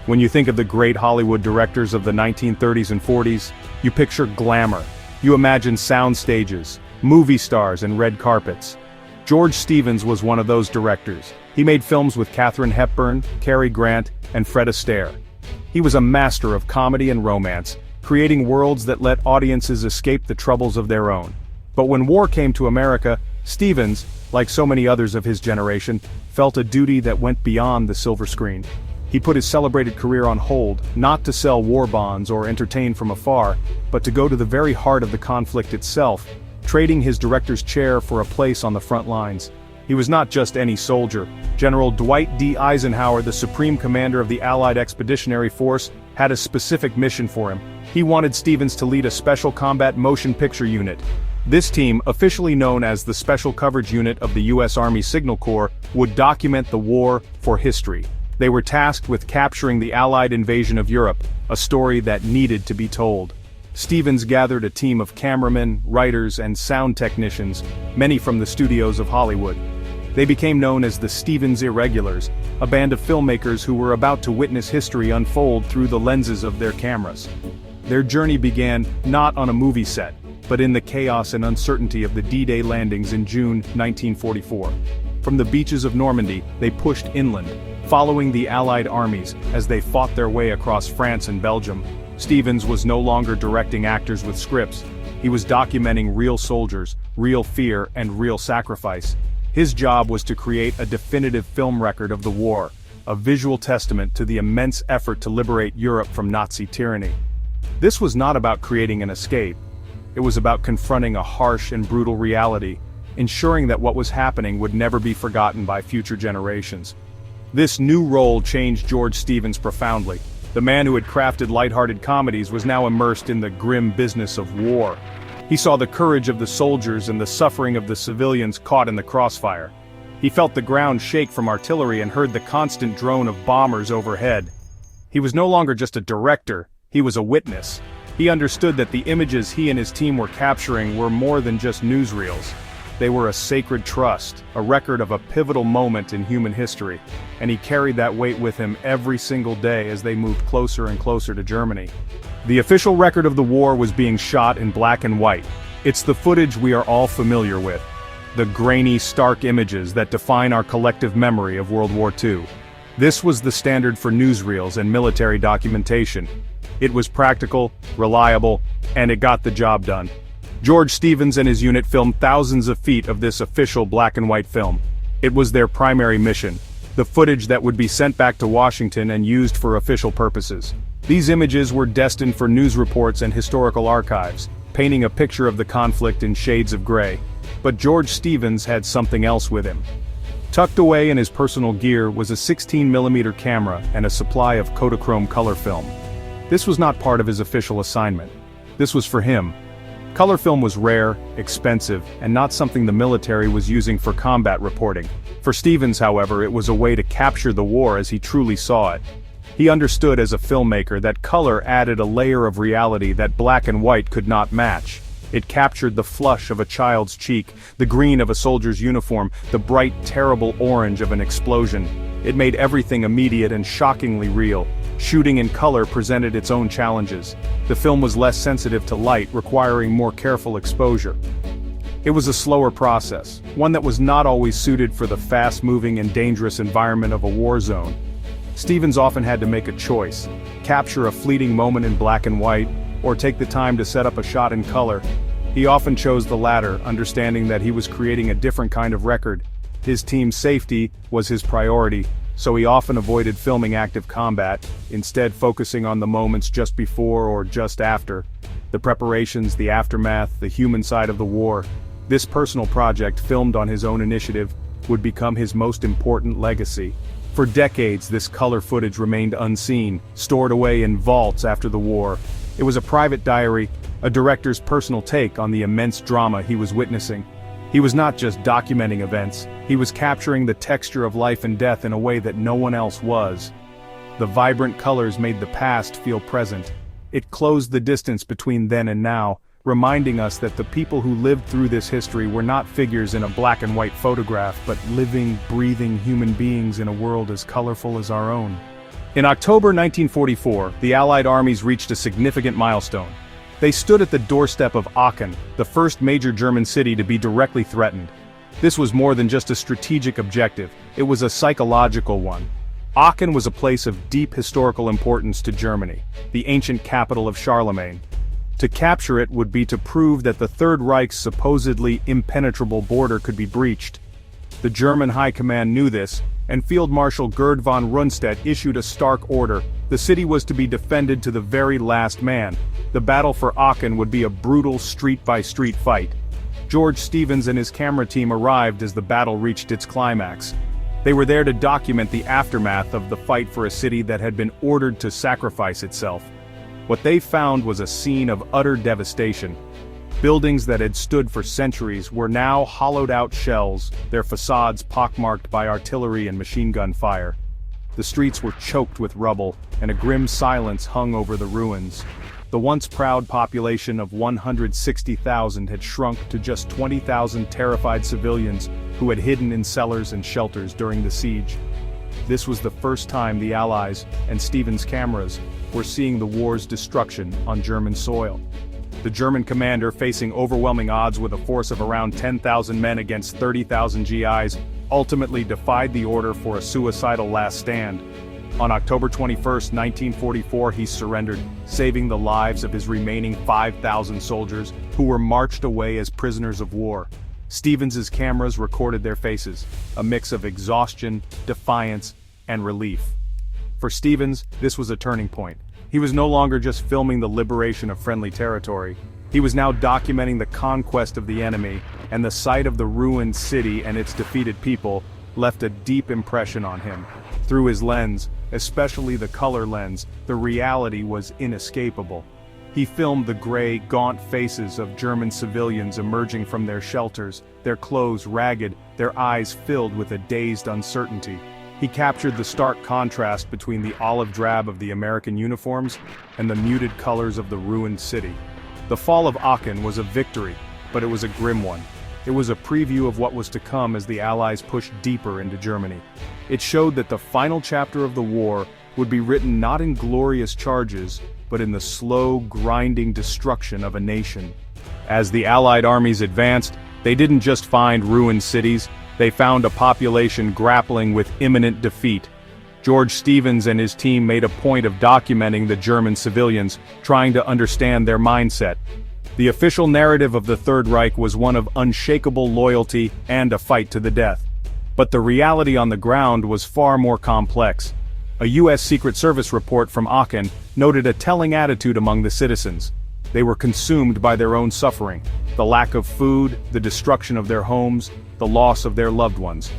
When you think of the great Hollywood directors of the 1930s and 40s, you picture glamour. You imagine sound stages, movie stars and red carpets. George Stevens was one of those directors. He made films with Katharine Hepburn, Cary Grant, and Fred Astaire. He was a master of comedy and romance, creating worlds that let audiences escape the troubles of their own. But when war came to America, Stevens, like so many others of his generation, felt a duty that went beyond the silver screen. He put his celebrated career on hold, not to sell war bonds or entertain from afar, but to go to the very heart of the conflict itself, trading his director's chair for a place on the front lines. He was not just any soldier. General Dwight D. Eisenhower, the supreme commander of the Allied Expeditionary Force, had a specific mission for him. He wanted Stevens to lead a special combat motion picture unit. This team, officially known as the Special Coverage Unit of the U.S. Army Signal Corps, would document the war for history. They were tasked with capturing the Allied invasion of Europe, a story that needed to be told. Stevens gathered a team of cameramen, writers, and sound technicians, many from the studios of Hollywood. They became known as the Stevens Irregulars, a band of filmmakers who were about to witness history unfold through the lenses of their cameras. Their journey began not on a movie set, but in the chaos and uncertainty of the D-Day landings in June 1944. From the beaches of Normandy, they pushed inland, following the Allied armies as they fought their way across France and Belgium. Stevens was no longer directing actors with scripts. He was documenting real soldiers, real fear, and real sacrifice. His job was to create a definitive film record of the war, a visual testament to the immense effort to liberate Europe from Nazi tyranny. This was not about creating an escape. It was about confronting a harsh and brutal reality, ensuring that what was happening would never be forgotten by future generations. This new role changed George Stevens profoundly. The man who had crafted lighthearted comedies was now immersed in the grim business of war. He saw the courage of the soldiers and the suffering of the civilians caught in the crossfire. He felt the ground shake from artillery and heard the constant drone of bombers overhead. He was no longer just a director, he was a witness. He understood that the images he and his team were capturing were more than just newsreels. They were a sacred trust, a record of a pivotal moment in human history, and he carried that weight with him every single day as they moved closer and closer to Germany. The official record of the war was being shot in black and white. It's the footage we are all familiar with, the grainy, stark images that define our collective memory of World War II. This was the standard for newsreels and military documentation. It was practical, reliable, and it got the job done. George Stevens and his unit filmed thousands of feet of this official black and white film. It was their primary mission, the footage that would be sent back to Washington and used for official purposes. These images were destined for news reports and historical archives, painting a picture of the conflict in shades of gray. But George Stevens had something else with him. Tucked away in his personal gear was a 16mm camera and a supply of Kodachrome color film. This was not part of his official assignment. This was for him. Color film was rare, expensive, and not something the military was using for combat reporting. For Stevens, however, it was a way to capture the war as he truly saw it. He understood as a filmmaker that color added a layer of reality that black and white could not match. It captured the flush of a child's cheek, the green of a soldier's uniform, the bright, terrible orange of an explosion. It made everything immediate and shockingly real. Shooting in color presented its own challenges. The film was less sensitive to light, requiring more careful exposure. It was a slower process, one that was not always suited for the fast-moving and dangerous environment of a war zone. Stevens often had to make a choice: capture a fleeting moment in black and white, or take the time to set up a shot in color. He often chose the latter, understanding that he was creating a different kind of record. His team's safety was his priority, so he often avoided filming active combat, instead focusing on the moments just before or just after. The preparations, the aftermath, the human side of the war. This personal project, filmed on his own initiative, would become his most important legacy. For decades, this color footage remained unseen, stored away in vaults after the war. It was a private diary, a director's personal take on the immense drama he was witnessing. He was not just documenting events, he was capturing the texture of life and death in a way that no one else was. The vibrant colors made the past feel present. It closed the distance between then and now, reminding us that the people who lived through this history were not figures in a black and white photograph, but living, breathing human beings in a world as colorful as our own. In October 1944, the Allied armies reached a significant milestone. They stood at the doorstep of Aachen, the first major German city to be directly threatened. This was more than just a strategic objective, it was a psychological one. Aachen was a place of deep historical importance to Germany, the ancient capital of Charlemagne. To capture it would be to prove that the Third Reich's supposedly impenetrable border could be breached. The German High Command knew this, and Field Marshal Gerd von Rundstedt issued a stark order. The city was to be defended to the very last man. The battle for Aachen would be a brutal street-by-street fight. George Stevens and his camera team arrived as the battle reached its climax. They were there to document the aftermath of the fight for a city that had been ordered to sacrifice itself. What they found was a scene of utter devastation. Buildings that had stood for centuries were now hollowed-out shells, their facades pockmarked by artillery and machine gun fire. The streets were choked with rubble, and a grim silence hung over the ruins. The once proud population of 160,000 had shrunk to just 20,000 terrified civilians who had hidden in cellars and shelters during the siege. This was the first time the Allies, and Stevens' cameras, were seeing the war's destruction on German soil. The German commander, facing overwhelming odds with a force of around 10,000 men against 30,000 GIs, ultimately defied the order for a suicidal last stand. On October 21, 1944, he surrendered, saving the lives of his remaining 5,000 soldiers, who were marched away as prisoners of war. Stevens's cameras recorded their faces, a mix of exhaustion, defiance, and relief. For Stevens, this was a turning point. He was no longer just filming the liberation of friendly territory. He was now documenting the conquest of the enemy, and the sight of the ruined city and its defeated people left a deep impression on him. Through his lens, especially the color lens, the reality was inescapable. He filmed the gray, gaunt faces of German civilians emerging from their shelters, their clothes ragged, their eyes filled with a dazed uncertainty. He captured the stark contrast between the olive drab of the American uniforms and the muted colors of the ruined city. The fall of Aachen was a victory, but it was a grim one. It was a preview of what was to come as the Allies pushed deeper into Germany. It showed that the final chapter of the war would be written not in glorious charges, but in the slow, grinding destruction of a nation. As the Allied armies advanced, they didn't just find ruined cities, they found a population grappling with imminent defeat. George Stevens and his team made a point of documenting the German civilians, trying to understand their mindset. The official narrative of the Third Reich was one of unshakable loyalty and a fight to the death. But the reality on the ground was far more complex. A U.S. Secret Service report from Aachen noted a telling attitude among the citizens. They were consumed by their own suffering, the lack of food, the destruction of their homes, the loss of their loved ones.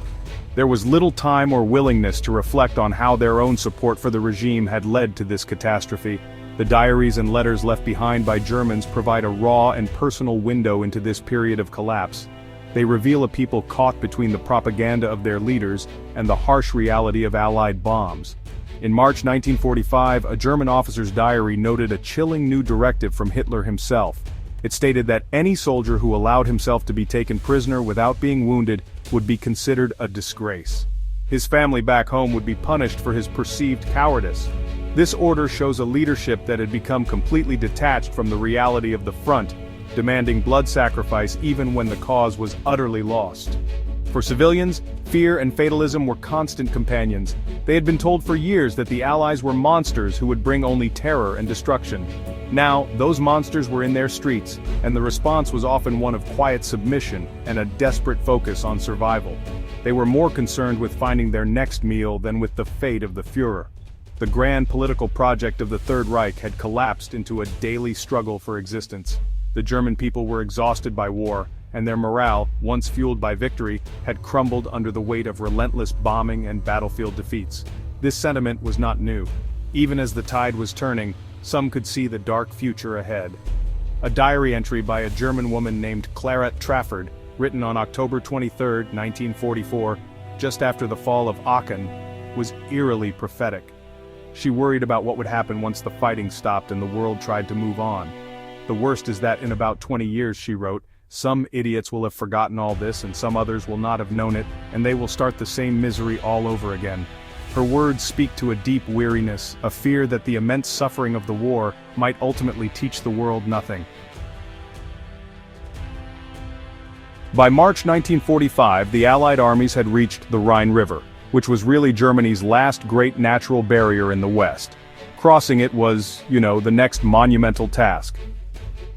There was little time or willingness to reflect on how their own support for the regime had led to this catastrophe. The diaries and letters left behind by Germans provide a raw and personal window into this period of collapse. They reveal a people caught between the propaganda of their leaders and the harsh reality of Allied bombs. In March 1945, a German officer's diary noted a chilling new directive from Hitler himself. It stated that any soldier who allowed himself to be taken prisoner without being wounded would be considered a disgrace. His family back home would be punished for his perceived cowardice. This order shows a leadership that had become completely detached from the reality of the front, demanding blood sacrifice even when the cause was utterly lost. For civilians, fear and fatalism were constant companions. They had been told for years that the Allies were monsters who would bring only terror and destruction. Now, those monsters were in their streets, and the response was often one of quiet submission and a desperate focus on survival. They were more concerned with finding their next meal than with the fate of the Führer. The grand political project of the Third Reich had collapsed into a daily struggle for existence. The German people were exhausted by war, and their morale, once fueled by victory, had crumbled under the weight of relentless bombing and battlefield defeats. This sentiment was not new. Even as the tide was turning, some could see the dark future ahead. A diary entry by a German woman named Clara Trafford, written on October 23, 1944, just after the fall of Aachen, was eerily prophetic. She worried about what would happen once the fighting stopped and the world tried to move on. The worst is that in about 20 years, she wrote, some idiots will have forgotten all this and some others will not have known it, and they will start the same misery all over again. Her words speak to a deep weariness, a fear that the immense suffering of the war might ultimately teach the world nothing. By March 1945, the Allied armies had reached the Rhine River, which was really Germany's last great natural barrier in the West. Crossing it was, the next monumental task.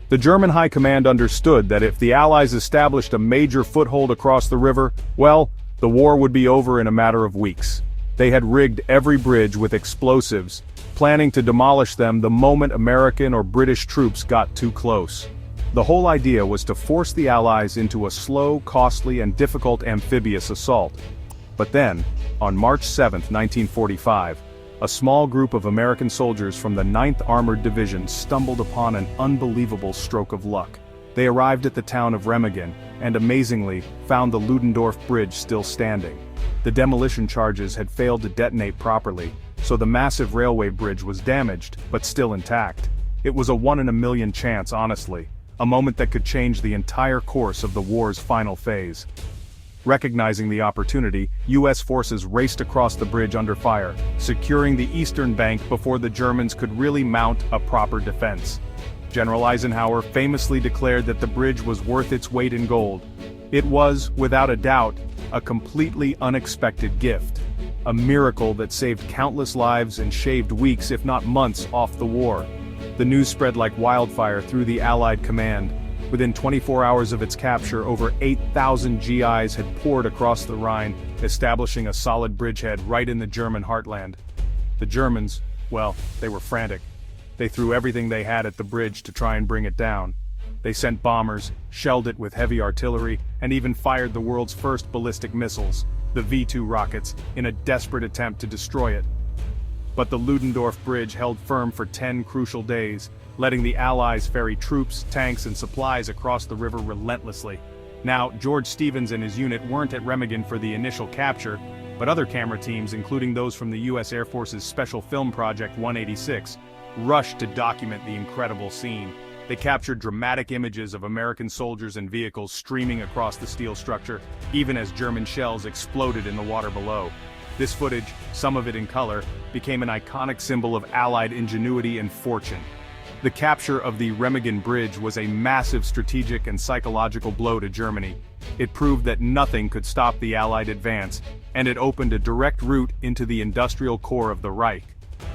The German High Command understood that if the Allies established a major foothold across the river, well, the war would be over in a matter of weeks. They had rigged every bridge with explosives, planning to demolish them the moment American or British troops got too close. The whole idea was to force the Allies into a slow, costly, and difficult amphibious assault. But then, on March 7, 1945, a small group of American soldiers from the 9th Armored Division stumbled upon an unbelievable stroke of luck. They arrived at the town of Remagen, and amazingly, found the Ludendorff Bridge still standing. The demolition charges had failed to detonate properly, so the massive railway bridge was damaged, but still intact. It was a 1 in a million chance, honestly. A moment that could change the entire course of the war's final phase. Recognizing the opportunity, U.S. forces raced across the bridge under fire, securing the eastern bank before the Germans could really mount a proper defense. General Eisenhower famously declared that the bridge was worth its weight in gold. It was, without a doubt, a completely unexpected gift. A miracle that saved countless lives and shaved weeks if not months off the war. The news spread like wildfire through the Allied command. Within 24 hours of its capture, over 8,000 GIs had poured across the Rhine, establishing a solid bridgehead right in the German heartland. The Germans, well, they were frantic. They threw everything they had at the bridge to try and bring it down. They sent bombers, shelled it with heavy artillery, and even fired the world's first ballistic missiles, the V-2 rockets, in a desperate attempt to destroy it. But the Ludendorff Bridge held firm for 10 crucial days, letting the Allies ferry troops, tanks, and supplies across the river relentlessly. Now, George Stevens and his unit weren't at Remagen for the initial capture, but other camera teams, including those from the U.S. Air Force's Special Film Project 186, rushed to document the incredible scene. They captured dramatic images of American soldiers and vehicles streaming across the steel structure, even as German shells exploded in the water below. This footage, some of it in color, became an iconic symbol of Allied ingenuity and fortune. The capture of the Remagen Bridge was a massive strategic and psychological blow to Germany. It proved that nothing could stop the Allied advance, and it opened a direct route into the industrial core of the Reich.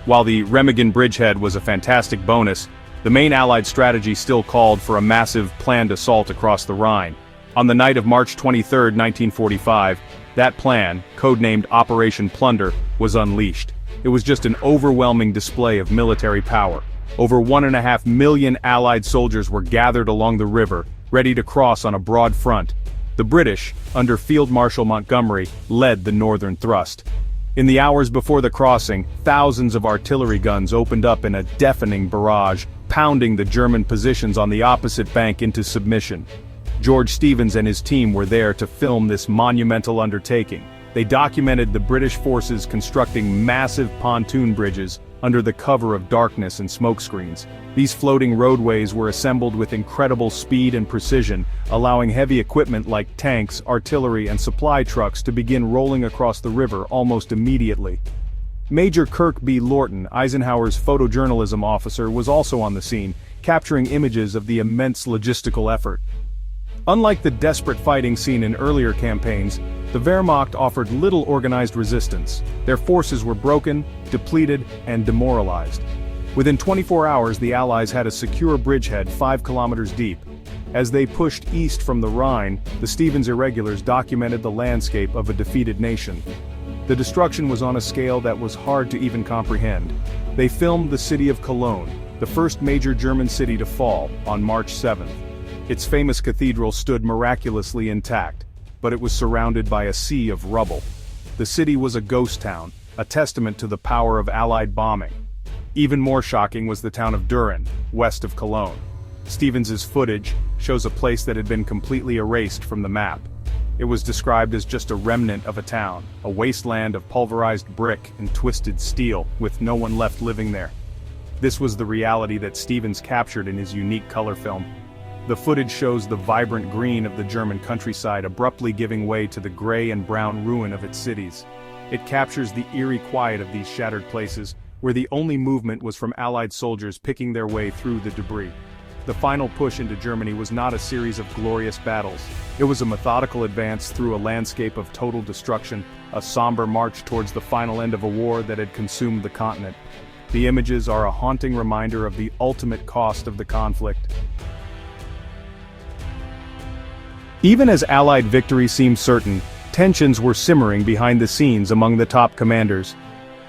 While the Remagen bridgehead was a fantastic bonus, the main Allied strategy still called for a massive planned assault across the Rhine. On the night of March 23, 1945, that plan, codenamed Operation Plunder, was unleashed. It was just an overwhelming display of military power. Over 1.5 million Allied soldiers were gathered along the river, ready to cross on a broad front. The British, under Field Marshal Montgomery, led the northern thrust. In the hours before the crossing, thousands of artillery guns opened up in a deafening barrage, pounding the German positions on the opposite bank into submission. George Stevens and his team were there to film this monumental undertaking. They documented the British forces constructing massive pontoon bridges under the cover of darkness and smoke screens. These floating roadways were assembled with incredible speed and precision, allowing heavy equipment like tanks, artillery, and supply trucks to begin rolling across the river almost immediately. Major Kirk B. Lorton, Eisenhower's photojournalism officer, was also on the scene, capturing images of the immense logistical effort. Unlike the desperate fighting seen in earlier campaigns, the Wehrmacht offered little organized resistance. Their forces were broken, depleted, and demoralized. Within 24 hours, the Allies had a secure bridgehead 5 kilometers deep. As they pushed east from the Rhine, the Stevens irregulars documented the landscape of a defeated nation. The destruction was on a scale that was hard to even comprehend. They filmed the city of Cologne, the first major German city to fall, on March 7th. Its famous cathedral stood miraculously intact, but it was surrounded by a sea of rubble. The city was a ghost town, a testament to the power of Allied bombing. Even more shocking was the town of Düren, west of Cologne. Stevens's footage shows a place that had been completely erased from the map. It was described as just a remnant of a town, a wasteland of pulverized brick and twisted steel, with no one left living there. This was the reality that Stevens captured in his unique color film. The footage shows the vibrant green of the German countryside abruptly giving way to the gray and brown ruin of its cities. It captures the eerie quiet of these shattered places, where the only movement was from Allied soldiers picking their way through the debris. The final push into Germany was not a series of glorious battles. It was a methodical advance through a landscape of total destruction, a somber march towards the final end of a war that had consumed the continent. The images are a haunting reminder of the ultimate cost of the conflict. Even as Allied victory seemed certain, tensions were simmering behind the scenes among the top commanders.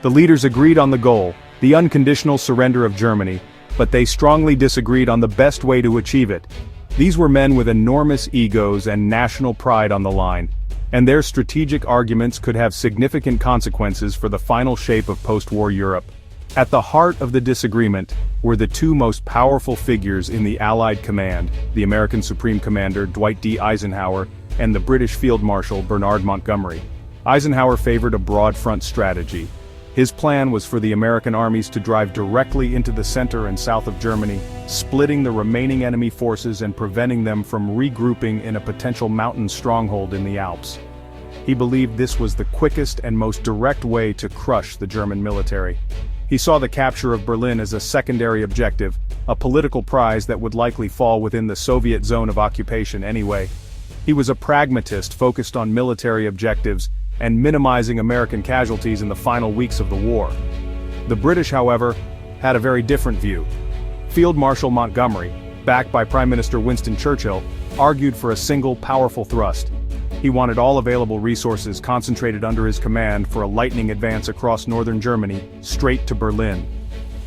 The leaders agreed on the goal, the unconditional surrender of Germany, but they strongly disagreed on the best way to achieve it. These were men with enormous egos and national pride on the line, and their strategic arguments could have significant consequences for the final shape of post-war Europe. At the heart of the disagreement were the two most powerful figures in the Allied command, the American Supreme Commander Dwight D. Eisenhower and the British Field Marshal Bernard Montgomery. Eisenhower favored a broad front strategy. His plan was for the American armies to drive directly into the center and south of Germany, splitting the remaining enemy forces and preventing them from regrouping in a potential mountain stronghold in the Alps. He believed this was the quickest and most direct way to crush the German military. He saw the capture of Berlin as a secondary objective, a political prize that would likely fall within the Soviet zone of occupation anyway. He was a pragmatist focused on military objectives and minimizing American casualties in the final weeks of the war. The British, however, had a very different view. Field Marshal Montgomery, backed by Prime Minister Winston Churchill, argued for a single powerful thrust. He wanted all available resources concentrated under his command for a lightning advance across northern Germany, straight to Berlin.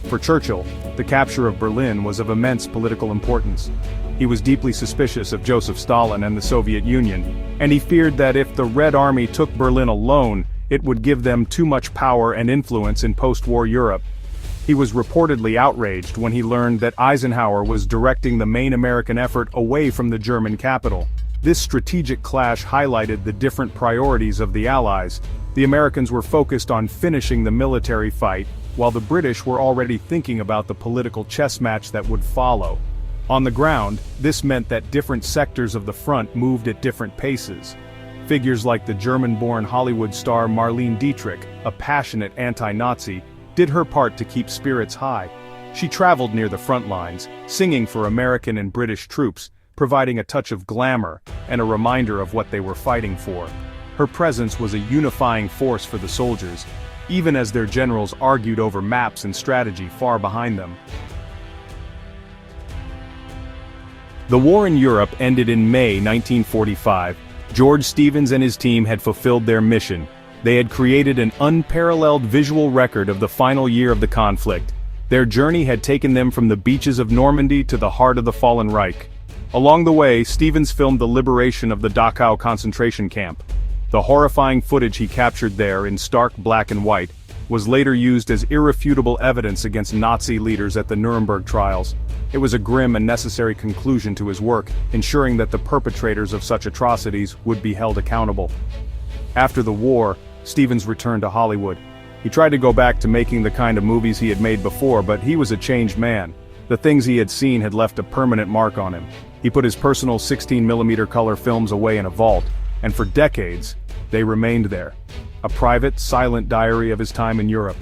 For Churchill, the capture of Berlin was of immense political importance. He was deeply suspicious of Joseph Stalin and the Soviet Union, and he feared that if the Red Army took Berlin alone, it would give them too much power and influence in post-war Europe. He was reportedly outraged when he learned that Eisenhower was directing the main American effort away from the German capital. This strategic clash highlighted the different priorities of the Allies. The Americans were focused on finishing the military fight, while the British were already thinking about the political chess match that would follow. On the ground, this meant that different sectors of the front moved at different paces. Figures like the German-born Hollywood star Marlene Dietrich, a passionate anti-Nazi, did her part to keep spirits high. She traveled near the front lines, singing for American and British troops, providing a touch of glamour and a reminder of what they were fighting for. Her presence was a unifying force for the soldiers, even as their generals argued over maps and strategy far behind them. The war in Europe ended in May 1945. George Stevens and his team had fulfilled their mission. They had created an unparalleled visual record of the final year of the conflict. Their journey had taken them from the beaches of Normandy to the heart of the fallen Reich. Along the way, Stevens filmed the liberation of the Dachau concentration camp. The horrifying footage he captured there in stark black and white was later used as irrefutable evidence against Nazi leaders at the Nuremberg trials. It was a grim and necessary conclusion to his work, ensuring that the perpetrators of such atrocities would be held accountable. After the war, Stevens returned to Hollywood. He tried to go back to making the kind of movies he had made before, but he was a changed man. The things he had seen had left a permanent mark on him. He put his personal 16mm color films away in a vault, and for decades, they remained there. A private, silent diary of his time in Europe.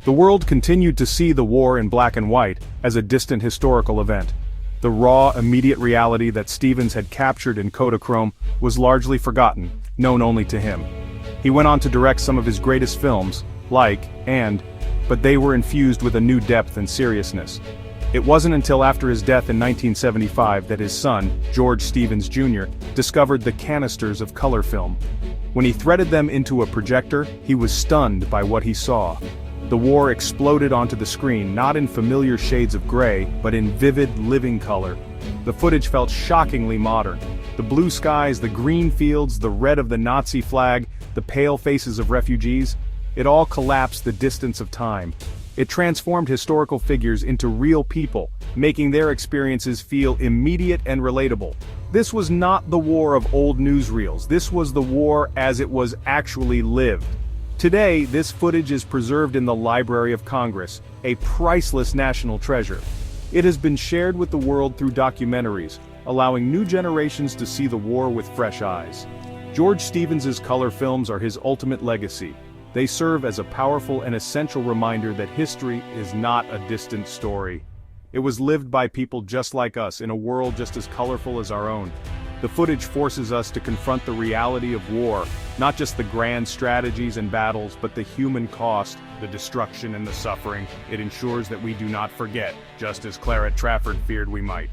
The world continued to see the war in black and white as a distant historical event. The raw, immediate reality that Stevens had captured in Kodachrome was largely forgotten, known only to him. He went on to direct some of his greatest films, but they were infused with a new depth and seriousness. It wasn't until after his death in 1975 that his son, George Stevens Jr., discovered the canisters of color film. When he threaded them into a projector, he was stunned by what he saw. The war exploded onto the screen, not in familiar shades of gray, but in vivid, living color. The footage felt shockingly modern. The blue skies, the green fields, the red of the Nazi flag, the pale faces of refugees, it all collapsed the distance of time. It transformed historical figures into real people, making their experiences feel immediate and relatable. This was not the war of old newsreels. This was the war as it was actually lived. Today, this footage is preserved in the Library of Congress, a priceless national treasure. It has been shared with the world through documentaries, allowing new generations to see the war with fresh eyes. George Stevens's color films are his ultimate legacy. They serve as a powerful and essential reminder that history is not a distant story. It was lived by people just like us in a world just as colorful as our own. The footage forces us to confront the reality of war, not just the grand strategies and battles, but the human cost, the destruction and the suffering. It ensures that we do not forget, just as Claret Trafford feared we might.